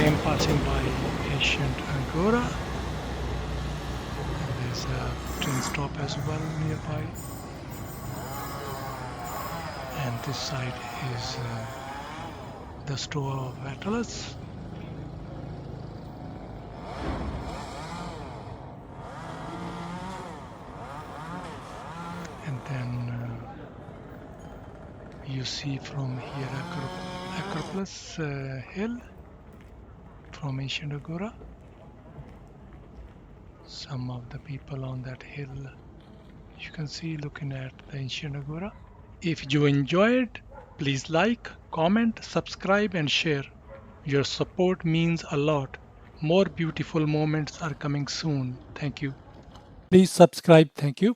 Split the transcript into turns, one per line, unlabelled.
am passing by ancient Agora. There's a train stop as well nearby. And this side is the store of Atlas. And then you see from here Acropolis Hill from ancient Agora. Some of the people on that hill you can see looking at the ancient Agora. If you enjoyed, please like, comment, subscribe, and share. Your support means a lot. More beautiful moments are coming soon. Thank you. Please subscribe. Thank you.